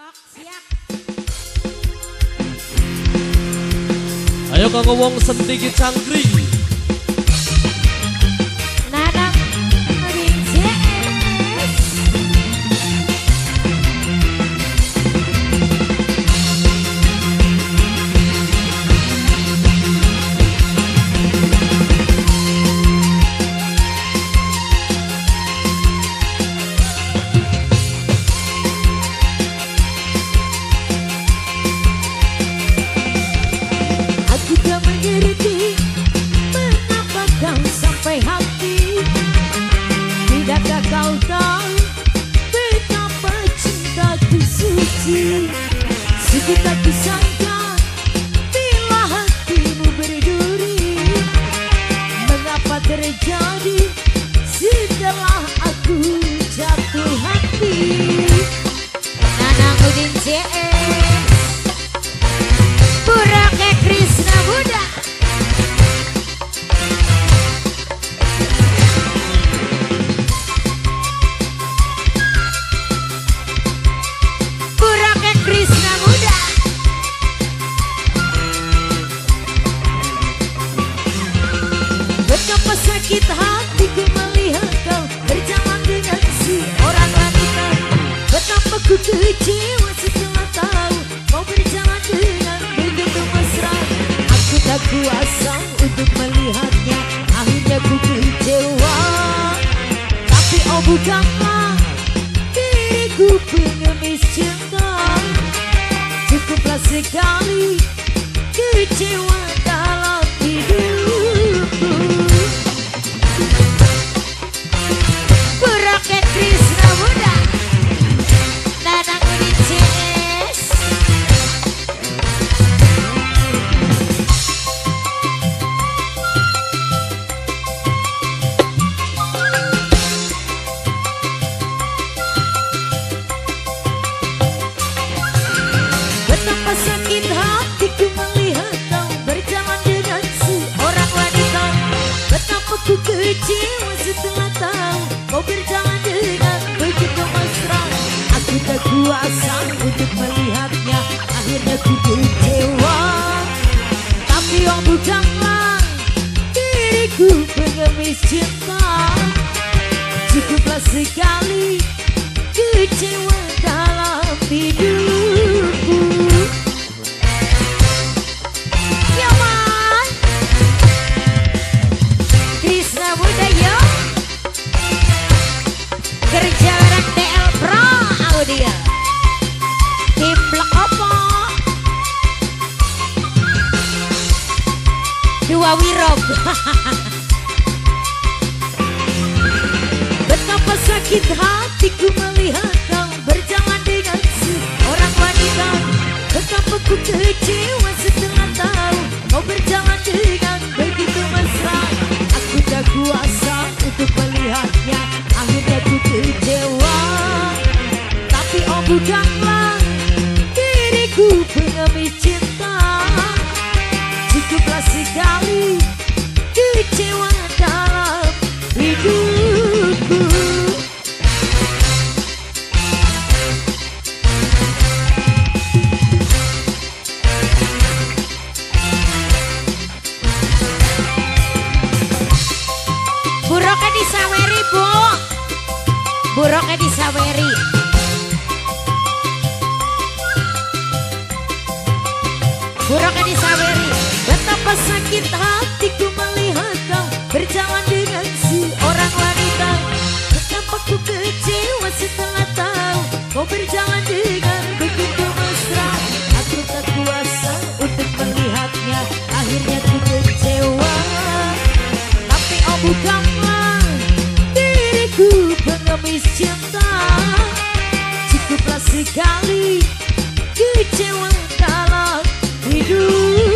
Siap. Ayo kanggo wong sendiki cangkring. Nanang Rinjes. Aku tak mengerti mengapa kau sampai hati. Tidakkah kau tahu betapa cintaku suci. Sungguh tak kusangka bila hatimu berduri. Mengapa terjadi setelah aku jatuh hati. Nanang Udin CS Burake Krishna Buddha. Burake Krishna Buddha. Betapa sakit hatiku melihat kau berjalan dengan si orang wanita. Betapa ku kecewa setelah tahu kau berjalan dengan begitu mesra. Aku tak kuasa untuk melihatnya, akhirnya ku kecewa. Tapi oh bukanlah diriku pengemis cinta. Cukuplah sekali kecewa dalam hidupku. Burake Krishna Buddha. Nanang Udin CS. Betapa sakit hatiku melihat kau berjalan dengan seorang wanita. Betapa ku kecewa setelah tahu kau berjalan dengan begitu mesra. Aku tak kuasa untuk melihatnya, akhirnya ku kecewa. Tapi oh bukanlah diriku pengemis cinta. Cukuplah sekali kecewa dalam hidupku. Ya man Krishna Buddha yo. Kerja bareng TL Pro Audio. Tim Blok Opo. Dua Wirog. Betapa sakit hatiku melihat kau berjalan dengan seorang wanita. Betapa ku kecewa setelah tahu kau berjalan dengan begitu mesra. Aku tak kuasa untuk melihatnya, akhirnya ku kecewa. Tapi oh bukanlah diriku pengemis cinta. Cukuplah sekali kecewa dalam hidupku. Buruknya disaweri bu. Buruknya disaweri. Buruknya disaweri. Betapa sakit hatiku melihat kau berjalan dengan seorang wanita. Betapa ku kecewa setelah tahu kau berjalan dengan begitu mesra. Aku tak kuasa untuk melihatnya, akhirnya ku kecewa. Tapi oh bukanlah diriku pengemis cinta. Cukuplah sekali kecewa dalam hidup.